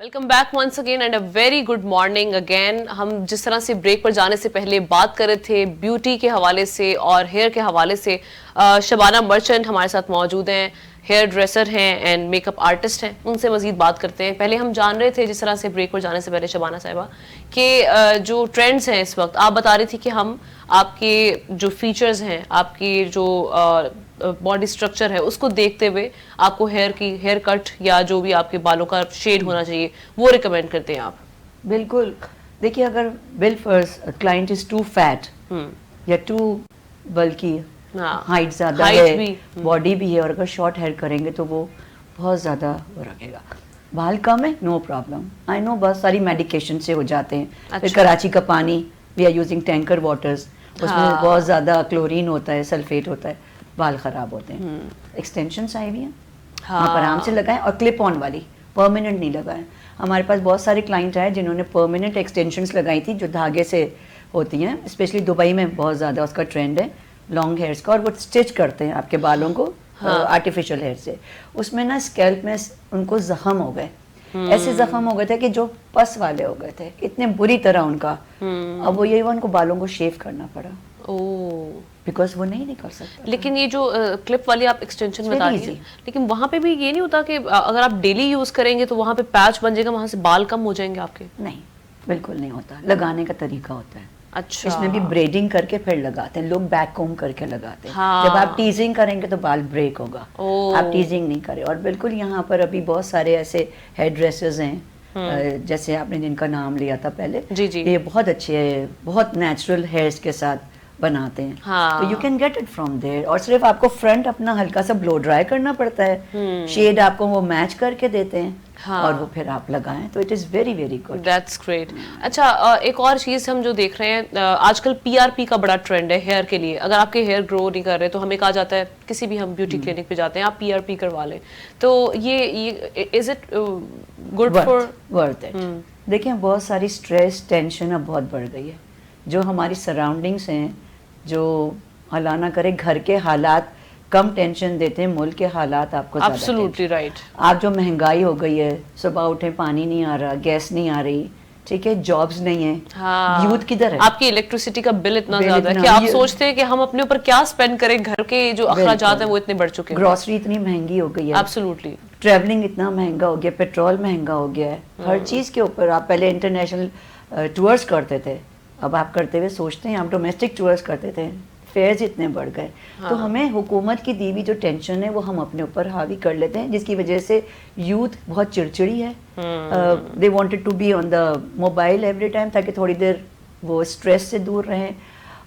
Welcome back once again and a very good morning again. हम जिस तरह से ब्रेक पर जाने से पहले बात कर रहे थे ब्यूटी के हवाले से और हेयर के हवाले से, शबाना मर्चेंट हमारे साथ मौजूद हैं, हेयर ड्रेसर हैं एंड मेकअप आर्टिस्ट हैं। उनसे मजीद बात करते हैं। पहले हम जान रहे थे जिस तरह से ब्रेक पर जाने से पहले शबाना साहिबा कि जो ट्रेंड्स हैं इस वक्त, आप बता रही थी कि हम आपके जो फीचर्स हैं, आपकी जो बॉडी स्ट्रक्चर है, उसको देखते हुए आपको हेयर कट या जो भी आपके बालों का शेड होना चाहिए वो रिकमेंड करते हैं आप। बिल्कुल। देखिए, अगर bill first client is too fat या टू बल्कि, हाइट ज्यादा है, बॉडी भी है, और अगर शॉर्ट हेयर करेंगे तो वो बहुत ज्यादा वो रखेगा। बाल कम है, नो प्रॉब्लम, आई नो, बहुत सारी मेडिकेशन से हो जाते हैं। अच्छा। फिर कराची का पानी, we are using tanker waters, उसमें बहुत ज्यादा क्लोरीन होता है, सल्फेट होता है, बाल खराब होते हैं। एक्सटेंशंस आई हुई हैं, आप आराम से लगाएं, और क्लिप ऑन वाली, परमानेंट नहीं लगाएं। हमारे पास बहुत सारे क्लाइंट आए जिन्होंने परमानेंट एक्सटेंशंस लगाई थी जो धागे से होती हैं, स्पेशली दुबई में बहुत ज़्यादा उसका ट्रेंड है लॉन्ग हेयर्स का, और वो स्टिच करते हैं आपके बालों को आर्टिफिशियल हेयर से। उसमें ना स्कैल्प में उनको जख्म हो गए, ऐसे जख्म हो गए थे कि जो पस वाले हो गए थे, इतने बुरी तरह उनका। अब वो यही उनको बालों को शेव करना पड़ा, बिकॉज वो नहीं कर सकता। लेकिन ये जो क्लिप वाली आप एक्सटेंशन बता रही हैं, लेकिन वहां पे भी ये नहीं होता कि अगर आप डेली यूज करेंगे तो वहां पे पैच बन जाएगा, वहां से बाल कम हो जाएंगे आपके? नहीं, बिल्कुल नहीं होता, लगाने का तरीका होता है। अच्छा। इसमें भी ब्रेडिंग करके फिर लगाते हैं लोग, बैक कोम करके लगाते हैं। जब आप टीजिंग करेंगे तो बाल ब्रेक होगा, आप टीजिंग नहीं करें। और बिल्कुल यहाँ पर अभी बहुत सारे ऐसे हेयर ड्रेसर्स हैं, जैसे आपने जिनका नाम लिया था पहले, जी जी, ये बहुत अच्छे, बहुत नेचुरल हेयर्स के साथ बनाते हैं। तो you can get it from there. और सिर्फ आपको फ्रंट अपना हल्का सा ब्लो ड्राई करना पड़ता है, शेड आपको वो मैच करके देते हैं, और वो फिर आप लगाएं, तो it is very very good. That's great. अच्छा, एक और चीज हम जो देख रहे हैं, आजकल पीआरपी का बड़ा ट्रेंड है हेयर के लिए। अगर आपके हेयर ग्रो नहीं कर रहे तो हमें कहा जाता है, किसी भी हम ब्यूटी क्लिनिक पे जाते हैं, आप पीआरपी करवा लें। तो ये is it good for worth it? देखिए, बहुत सारी स्ट्रेस टेंशन अब बहुत बढ़ गई है। जो हमारी सराउंडिंग्स हैं, जो अल्लाह ना करे घर के हालात कम टेंशन देते हैं, मुल्क के हालात आपको ज़्यादा। Absolutely right. आप जो महंगाई हो गई है, सुबह उठे पानी नहीं आ रहा, गैस नहीं आ रही, ठीक है, जॉब्स नहीं है, यूथ किधर है? आपकी इलेक्ट्रिसिटी का बिल इतना ज्यादा है कि आप सोचते हैं कि हम अपने ऊपर क्या स्पेंड करें, घर के जो अखराजात हैं वो इतने बढ़ चुके हैं, ग्रोसरी इतनी महंगी हो गई है, एब्सोल्युटली, ट्रैवलिंग इतना महंगा हो गया, पेट्रोल महंगा हो गया है, हर चीज़ के ऊपर। आप पहले इंटरनेशनल टूर्स करते थे, अब आप करते हुए सोचते हैं, आप डोमेस्टिक टूर्स करते थे, फेयर्स इतने बढ़ गए। तो हमें हुकूमत की दी हुई जो टेंशन है वो हम अपने ऊपर हावी कर लेते हैं, जिसकी वजह से यूथ बहुत चिड़चिड़ी है। They wanted to be on the mobile every time, ताकि थोड़ी देर वो स्ट्रेस से दूर रहें,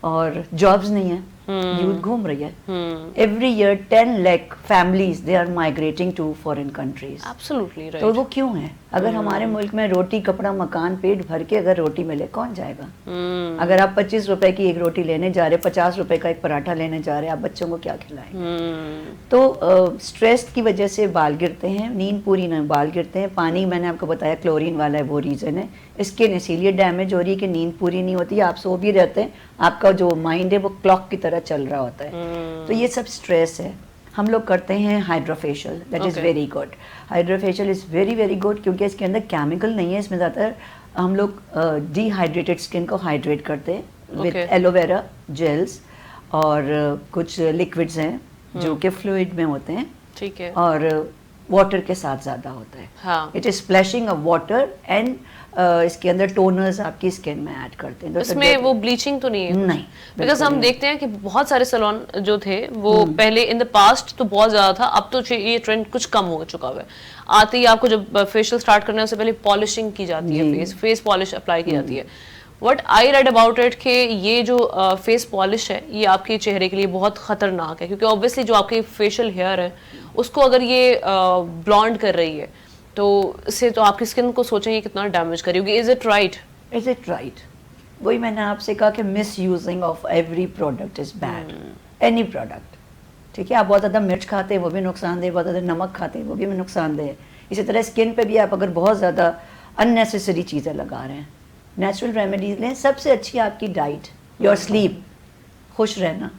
और जॉब्स नहीं है, यूथ घूम रही है। Every year 10 lakh families they are migrating to foreign countries. Absolutely right. तो वो क्यों है? अगर हमारे मुल्क में रोटी कपड़ा मकान पेट भर के अगर रोटी मिले, कौन जाएगा? अगर आप 25 रुपए की एक रोटी लेने जा रहे, 50 रुपए का एक पराठा लेने जा रहे, आप बच्चों को क्या खिलाएंगे? तो स्ट्रेस की वजह से बाल गिरते हैं, नींद पूरी नहीं, बाल गिरते हैं। पानी मैंने आपको बताया क्लोरीन वाला है, वो रीज़न है। स्किन इसीलिए डैमेज हो रही है कि नींद पूरी नहीं होती, आप सो भी रहते हैं, आपका जो माइंड है वो क्लॉक की तरह चल रहा होता है। तो ये सब स्ट्रेस है। हम लोग करते हैं hydrofacial, that is very good. Hydrofacial is very very good, क्योंकि इसके अंदर केमिकल नहीं है। इसमें ज़्यादातर हम लोग डिहाइड्रेटेड स्किन को हाइड्रेट करते हैं विद एलोवेरा जेल्स, और कुछ लिक्विड्स हैं जो कि फ्लूइड में होते हैं, ठीक है, और वाटर के साथ ज़्यादा होता है। It is splashing of water and इसके अंदर टोनर्स आपकी स्किन में ऐड करते हैं। इसमें वो ब्लीचिंग तो नहीं है? नहीं, बिकॉज हम देखते हैं कि बहुत सारे सैलून जो थे वो पहले इन द पास्ट तो बहुत ज्यादा था, अब तो ये ट्रेंड कुछ कम हो चुका हुआ है। आते ही आपको जब फेशियल स्टार्ट करने से पहले पॉलिशिंग की जाती है, फेस पॉलिश अप्लाई की जाती है। What I read about it कि ये जो फेस पॉलिश है ये आपके चेहरे के लिए बहुत खतरनाक है, क्योंकि ऑब्वियसली जो आपके फेशियल हेयर है उसको अगर ये ब्लॉन्ड कर रही है तो इससे तो आपकी स्किन को सोचेंगे कितना डैमेज करेगी। Is it right? Is it right? वही मैंने आपसे कहा कि miss using of every product is bad, any product, ठीक है। आप बहुत ज़्यादा मिर्च खाते हैं वो भी नुकसानदेह, बहुत ज़्यादा नमक खाते हैं वो भी नुकसानदेह है। इसी तरह स्किन पे भी आप अगर बहुत ज़्यादा अननेसेसरी चीज़ें लगा रहे हैं, नेचुरल रेमेडीज लें। सबसे अच्छी आपकी डाइट, योर स्लीप, खुश रहना।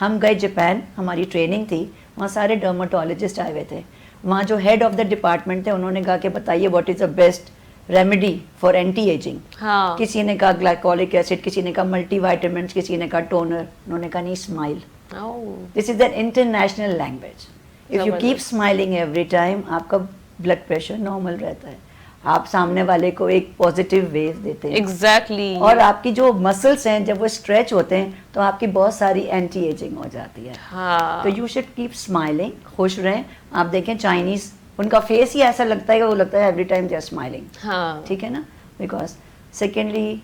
हम गए जापान, हमारी ट्रेनिंग थी, वहाँ सारे डर्माटोलॉजिस्ट आए हुए थे। वहाँ जो हेड ऑफ द डिपार्टमेंट थे उन्होंने कहा कि बताइए what is the best remedy for anti ageing. हाँ किसी ने कहा ग्लाइकोलिक एसिड, किसी ने कहा मल्टीविटामिन्स, किसी ने कहा टोनर, उन्होंने कहा नहीं, smile. This is an international language. If you keep smiling every time, आपका ब्लड प्रेशर नॉर्मल रहता है, आप सामने वाले को एक पॉजिटिव वेव देते हैं। एग्जैक्टली और आपकी जो मसल्स हैं जब वो स्ट्रेच होते हैं तो आपकी बहुत सारी एंटी एजिंग हो जाती है। हाँ तो यू शुड कीप स्माइलिंग, खुश रहें। आप देखें चाइनीज, उनका फेस ही ऐसा लगता है कि वो लगता है every time they are smiling. हाँ ठीक है ना, बिकॉज सेकेंडली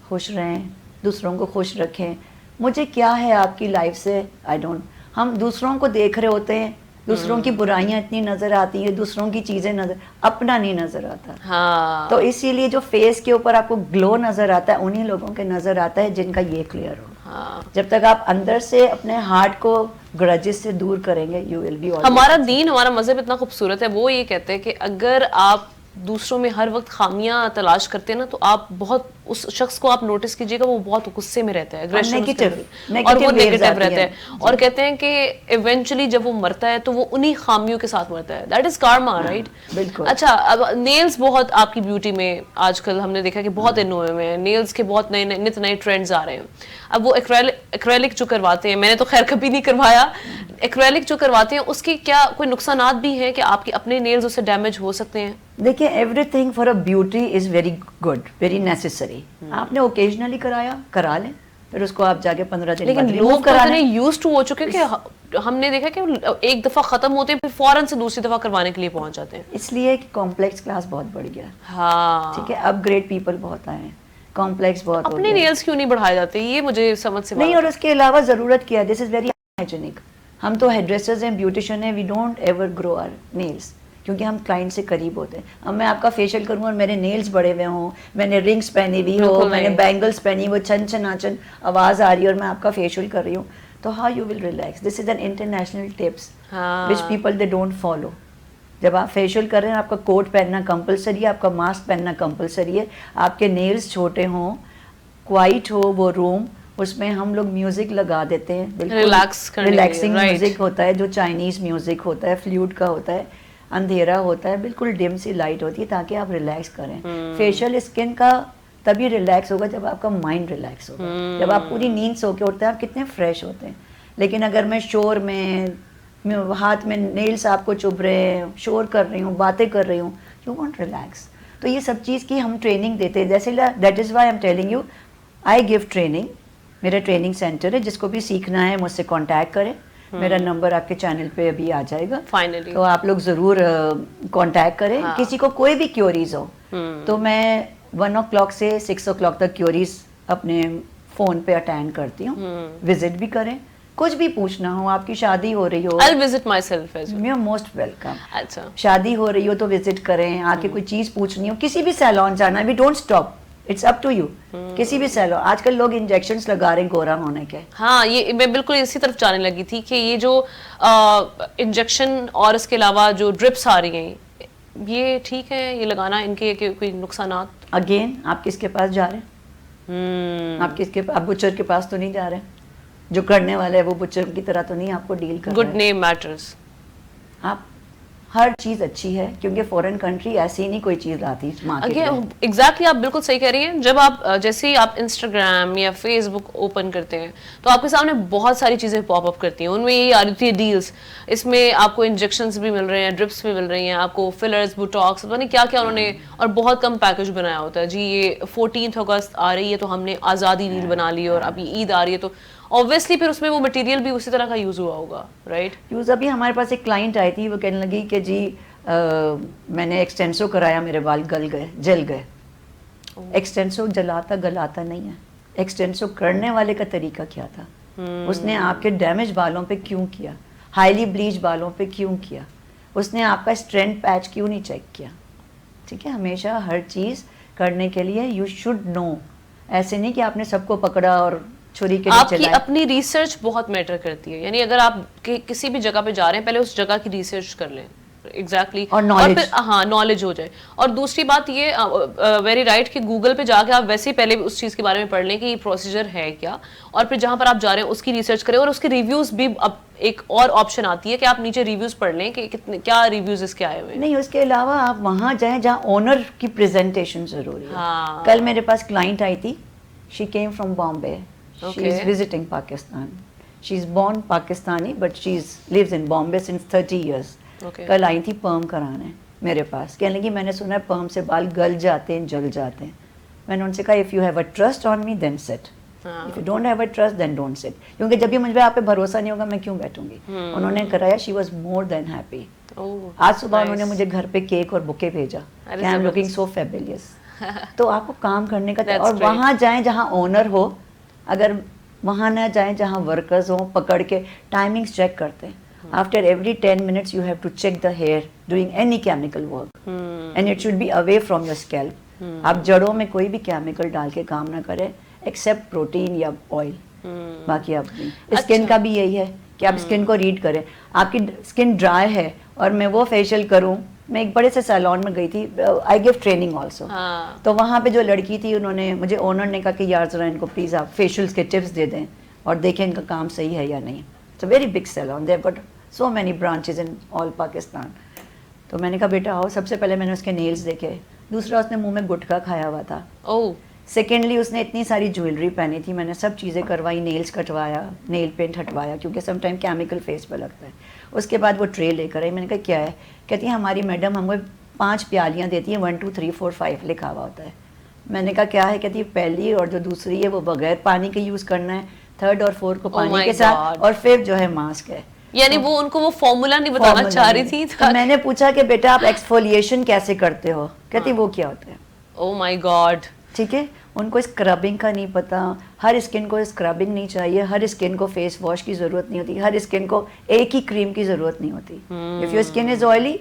खुश रहें, दूसरों को खुश रखें। मुझे क्या है आपकी लाइफ से, आई डोंट, हम दूसरों को देख रहे होते हैं, दूसरों की बुराइयां इतनी नजर आती है, दूसरों की चीजें नजर, अपना नहीं नजर आता। हाँ तो इसीलिए जो फेस के ऊपर आपको ग्लो नजर आता है उन्हीं लोगों के नजर आता है जिनका ये क्लियर हो। हाँ जब तक आप अंदर से अपने हार्ट को ग्रजेस से दूर करेंगे, यू विल बी। हमारा दीन, हमारा मजहब इतना खूबसूरत है, वो ये कहते हैं कि अगर आप दूसरों में हर वक्त खामियां तलाश करते हैं ना, तो आप बहुत उस शख्स को आप नोटिस कीजिएगा, वो बहुत गुस्से में रहता है, aggression Negative उसके अंदर, और वो waves नेगेटिव आती रहता हैं। है। और कहते हैं कि इवेंचुअली जब वो मरता है तो वो उन्हीं खामियों के साथ मरता है। That is Karma, right? बिल्कुल। अच्छा, अब नेल्स बहुत आपकी ब्यूटी में आजकल हमने देखा कि बहुत इन हुए हैं, नेल्स के बहुत नए नए नित नए ट्रेंड्स आ रहे हैं। अब वो एक्रेलिक जो करवाते हैं, मैंने तो खैर कभी नहीं करवाया, एक्रेलिक जो करवाते हैं उसके क्या कोई नुकसानात भी हैं कि आपके अपने नेल्स उससे डैमेज हो सकते हैं? देखिए, everything for a beauty is very good, very necessary. आपने ओकेजनली कराया, करा लें, फिर उसको आप जाके 15 दिन लेकिन बाद लोग remove करा इतने लें। यूज्ड टू हो चुके हैं कि हमने देखा कि एक दफा खत्म होते हैं फिर फौरन से दूसरी दफा करवाने के लिए पहुंच जाते हैं। इसलिए कि कॉम्प्लेक्स क्लास बहुत बढ़ गया। हाँ ठीक है, अपग्रेड पीपल बहुत आए हैं, कॉम्प्लेक्स बहुत हो अपने गया। नेल्स क्यों नहीं बढ़ाए जाते, ये मुझे समझ से नहीं, बाहर और उसके अलावा जरूरत क्या है, दिस इज वेरी हाइजीनिक। हम तो हेयर ड्रेसर्स हैं, ब्यूटिशियन हैं, we don't ever grow our nails, क्योंकि हम क्लाइंट से करीब होते हैं। अब मैं आपका फेशियल करूँ और मेरे नेल्स बड़े हुए हों, मैंने रिंग्स पहनी हुई हो, बिल्कुल मैंने नहीं। बैंगल्स पहनी वो छन छनाचन आवाज़ आ रही है और मैं आपका फेशियल कर रही हूँ, तो how you will relax? This is an international tips हाँ। Which people they don't follow. जब आप फेशियल कर रहे हैं, आपका कोट पहनना कंपलसरी है, आपका मास्क पहनना कंपलसरी है, आपके नेल्स छोटे हों, क्वाइट हो वो रूम, उसमें हम लोग म्यूजिक लगा देते हैं, बिल्कुल Relax करने के लिए, रिलैक्सिंग right. म्यूजिक होता है, जो चाइनीज म्यूजिक होता है, फ्लूट का होता है, अंधेरा होता है, बिल्कुल डिम सी लाइट होती है ताकि आप रिलैक्स करें। फेशियल स्किन का तभी रिलैक्स होगा जब आपका माइंड रिलैक्स होगा। जब आप पूरी नींद सो के उठते हैं, आप कितने फ्रेश होते हैं। लेकिन अगर मैं शोर में हाथ में नेल्स आपको चुभ रहे हैं, शोर कर रही हूँ, बातें कर रही हूँ, यू वांट रिलैक्स। तो ये सब चीज़ की हम ट्रेनिंग देते हैं, जैसे that is why I am telling you, I give training. मेरा ट्रेनिंग सेंटर है, जिसको भी सीखना है मुझसे कांटेक्ट करें। मेरा नंबर आपके चैनल पे अभी आ जाएगा, फाइनली तो आप लोग ज़रूर कांटेक्ट करें। हाँ। किसी को कोई भी क्योरीज हो तो मैं 1 o'clock से 6 o'clock तक क्योरीज अपने फ़ोन पे अटेंड करती हूँ। विजिट भी करें, कुछ भी पूछना हो, आपकी शादी हो रही हो, I will visit myself as well. You are most welcome. अच्छा, शादी हो रही हो तो विजिट करें, आके कोई चीज़ पूछनी हो, किसी भी सैलून जाना है, we don't stop, it's up to you. किसी भी सैलून, आजकल लोग इंजेक्शंस लगा रहे हैं गोरा होने के। हाँ, ये मैं बिल्कुल इसी तरफ जाने लगी थी कि ये जो इंजेक्शन और इसके अलावा जो ड्रिप्स आ रही हैं, ये ठीक है ये लगाना, इनके कोई नुकसानात? अगेन, आप किसके पास जा रहे हैं? आप बुचर के पास तो नहीं जा रहे हैं। जो करने वाला है वो बुचर की तरह तो नहीं आपको डील कर रहा गुड है। Name matters. आप हर चीज अच्छी है, क्योंकि फॉरेन कंट्री ऐसी ही नहीं कोई चीज लाती मार्केट में। एग्जैक्टली, आप बिल्कुल सही कह रही हैं। जब आप जैसे ही आप इंस्टाग्राम या फेसबुक ओपन करते हैं तो आपके सामने बहुत सारी चीजें पॉप अप करती हैं, उनमें ये आ रही थी डील्स, इसमें आपको इंजेक्शंस भी मिल रहे हैं, ड्रिप्स भी मिल रही हैं, आपको फिलर्स, बुटॉक्स, पता नहीं क्या क्या उन्होंने, और बहुत कम पैकेज बनाया होता है जी। ये 14 अगस्त आ रही है तो हमने आज़ादी डील बना ली, और अभी ईद आ रही है तो ऑब्वियसली फिर उसमें वो मटेरियल भी उसी तरह का यूज हुआ होगा, राइट? यूज अभी हमारे पास एक क्लाइंट आई थी, वो कहने लगी कि जी मैंने एक्सटेंसो कराया, मेरे बाल गल गए, जल गए। एक्सटेंसो जलाता गलाता नहीं है। एक्सटेंसो करने वाले का तरीका क्या था, उसने आपके डैमेज बालों पे क्यों किया, हाईली ब्लीच बालों पे क्यों किया, उसने आपका स्ट्रेंथ पैच क्यों नहीं चेक किया। ठीक है, हमेशा हर चीज़ करने के लिए यू शुड नो। ऐसे नहीं कि आपने सबको पकड़ा और छुरी के लिए आपकी चलाया। अपनी रिसर्च बहुत मैटर करती है, यानी अगर आप किसी भी जगह पे जा रहे हैं, पहले उस जगह की रिसर्च कर लें। एग्जैक्टली और knowledge। फिर हाँ नॉलेज हो जाए। और दूसरी बात ये वेरी राइट कि गूगल पे जाके आप वैसे ही पहले उस चीज के बारे में पढ़ लें कि ये प्रोसीजर है क्या, और फिर जहां पर आप जा रहे हैं उसकी रिसर्च करें, और उसके रिव्यूज भी अब एक और ऑप्शन आती है कि आप नीचे रिव्यूज पढ़ लें कि कितने क्या रिव्यूज इसके आए हुए हैं। नहीं, उसके अलावा आप वहाँ जाएं जहाँ ओनर की प्रेजेंटेशन जरूरी है। हाँ। कल मेरे पास क्लाइंट आई थी, she came from Bombay, she Okay. Is visiting Pakistan, she is born Pakistani but she lives in Bombay since 30 years। Okay. कल आई थी पर्म कराने मेरे पास, कहने लगी मैंने सुना है पर्म से बाल गल जाते हैं, जल जाते हैं। मैंने उनसे कहा if you have a trust on me then sit, if you don't have a trust then don't sit, क्योंकि जब भी मुझ पे आप पे भरोसा नहीं होगा मैं क्यों बैठूंगी। उन्होंने कराया, she was more than happy. आज सुबह उन्होंने मुझे घर पे केक और बुके भेजा, अरे आई एम जबरदस्त। Looking so fabulous. तो आपको काम करने का That's और great. वहाँ जाएं जहाँ ओनर हो, अगर वहाँ ना जाएं जहाँ वर्कर्स हो, पकड़ के टाइमिंग्स चेक करते हैं। After every 10 minutes you have to check the hair doing any chemical work and it should be away from your scalp। आप जड़ों में कोई भी केमिकल डाल के काम ना करें एक्सेप्ट प्रोटीन या ऑयल। बाकी आप स्किन का भी यही है कि आप स्किन को रीड करें। आपकी स्किन ड्राई है और मैं वो फेशियल करूं, मैं एक बड़े से सैलून में गई थी, आई गिव ट्रेनिंग ऑल्सो। हाँ। तो वहाँ पे जो लड़की थी, उन्होंने मुझे ओनर ने कहा कि यार ज़रा इनको प्लीज़ आप फेशियल्स के टिप्स दे दें और देखें इनका काम सही है या नहीं। It's a very big salon, they but so many branches in all Pakistan. तो मैंने कहा बेटा आओ, सबसे पहले मैंने उसके नेल्स देखे, दूसरा उसने मुंह में गुटखा खाया हुआ था, ओह सेकेंडली उसने इतनी सारी ज्वेलरी पहनी थी, मैंने सब चीज़ें करवाई, नेल्स कटवाया, नेल पेंट हटवाया क्योंकि समटाइम केमिकल फेस पे लगता है। उसके बाद वो ट्रे लेकर आई, मैंने कहा क्या है, कहती है हमारी मैडम हमको 5 प्यालियाँ देती हैं, 1 2 3 4 5 लिखा हुआ होता है। मैंने कहा क्या है, कहती है पहली और जो दूसरी है वो बगैर पानी के यूज़ करना है, 3rd और 4th को पानी my के साथ, God। और 5th जो है मास्क है। यानी वो उनको वो फॉर्मूला नहीं बताना Formula चाह रही नहीं। थी। तो मैंने पूछा कि बेटा आप एक्सफोलिएशन कैसे करते हो, कहती वो क्या होता है। Oh my God. ठीक है, उनको स्क्रबिंग का नहीं पता, हर स्किन को स्क्रबिंग नहीं चाहिए, हर स्किन को फेस वॉश की ज़रूरत नहीं होती, हर स्किन को एक ही क्रीम की ज़रूरत नहीं होती। If your skin is oily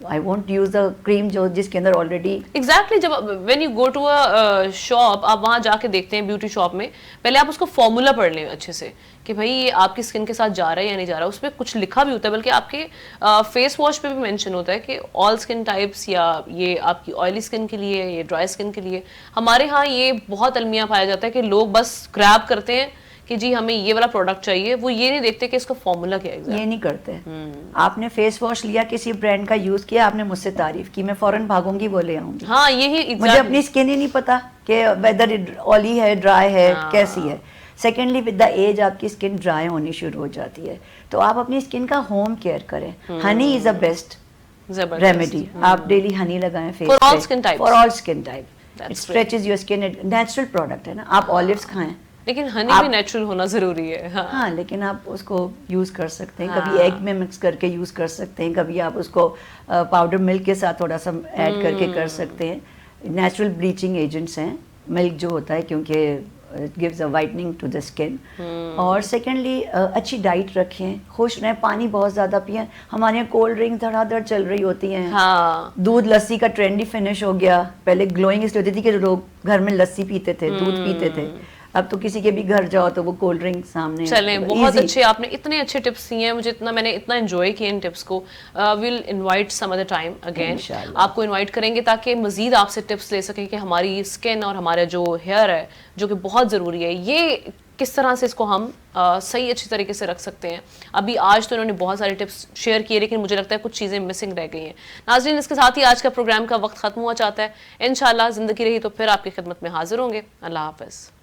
I won't use the cream जो जिसके अंदर ऑलरेडी। एग्जैक्टली जब when you go to a shop, आप वहां जाके देखते हैं ब्यूटी शॉप में, पहले आप उसको फॉर्मूला पढ़ लें अच्छे से कि भाई ये आपकी स्किन के साथ जा रहा है या नहीं जा रहा है। उसमें कुछ लिखा भी होता है, बल्कि आपके फेस वॉश पे भी मेंशन होता है कि ऑल स्किन टाइप्स, या ये आपकी ऑयली स्किन के लिए, ये ड्राई स्किन के लिए। हमारे यहाँ ये बहुत अलमिया पाया जाता है कि लोग बस ग्रैब करते हैं कि जी हमें ये वाला प्रोडक्ट चाहिए, वो ये नहीं देखते कि इसका फॉर्मूला क्या है। ये नहीं करते। आपने फेस वॉश लिया, किसी ब्रांड का यूज़ किया, आपने मुझसे तारीफ की, मैं फौरन भागूंगी वो ले आऊंगी। हाँ यही मुझे अपनी स्किन ही नहीं पता कि वेदर ऑयली है, ड्राई है, कैसी है। सेकेंडली विद द एज आपकी स्किन ड्राई होनी शुरू हो जाती है, तो आप अपनी स्किन का होम केयर करें। Honey is the best remedy. आप डेली हनी लगाएं फेस For all पे, skin types. For all skin type. It That's stretches your skin, natural product है ना। आप ऑलिव्स खाएं, लेकिन हनी भी नेचुरल होना जरूरी है। हाँ। हाँ, लेकिन आप उसको यूज़ कर सकते हैं, कभी एग में मिक्स करके यूज़ कर सकते हैं, कभी आप उसको पाउडर मिल्क के साथ थोड़ा सा ऐड करके कर सकते हैं। नेचुरल ब्लीचिंग एजेंट्स हैं मिल्क जो होता है, क्योंकि it gives a whitening to the skin. और सेकेंडली अच्छी डाइट रखें, खुश रहें, पानी बहुत ज़्यादा पिएं। हमारे यहाँ कोल्ड ड्रिंक धड़ाधड़ चल रही होती हैं। हाँ। दूध लस्सी का ट्रेंड ही फिनिश हो गया। पहले ग्लोइंग इसलिए होती थी कि लोग घर में लस्सी पीते थे, दूध पीते थे। अब तो किसी के भी घर जाओ तो वो कोल्ड ड्रिंक सामने। चलें, बहुत Easy। अच्छे, आपने इतने अच्छे टिप्स दिए हैं मुझे, मैंने इतना एंजॉय किया इन टिप्स को। Will invite some other time again, इंशाल्लाह। आपको इनवाइट करेंगे ताकि मजीद आपसे टिप्स ले सकें कि हमारी स्किन और हमारा जो हेयर है, जो कि बहुत ज़रूरी है, ये किस तरह से इसको हम सही अच्छी तरीके से रख सकते हैं। अभी आज तो इन्होंने बहुत सारे टिप्स शेयर किए, लेकिन मुझे लगता है कुछ चीज़ें मिसिंग रह गई हैं। नाज़रीन, इसके साथ ही आज का प्रोग्राम का वक्त ख़त्म हुआ चाहता है। इंशाल्लाह ज़िंदगी रही तो फिर आपकी खिदमत में हाजिर होंगे। अल्लाह हाफ़िज़।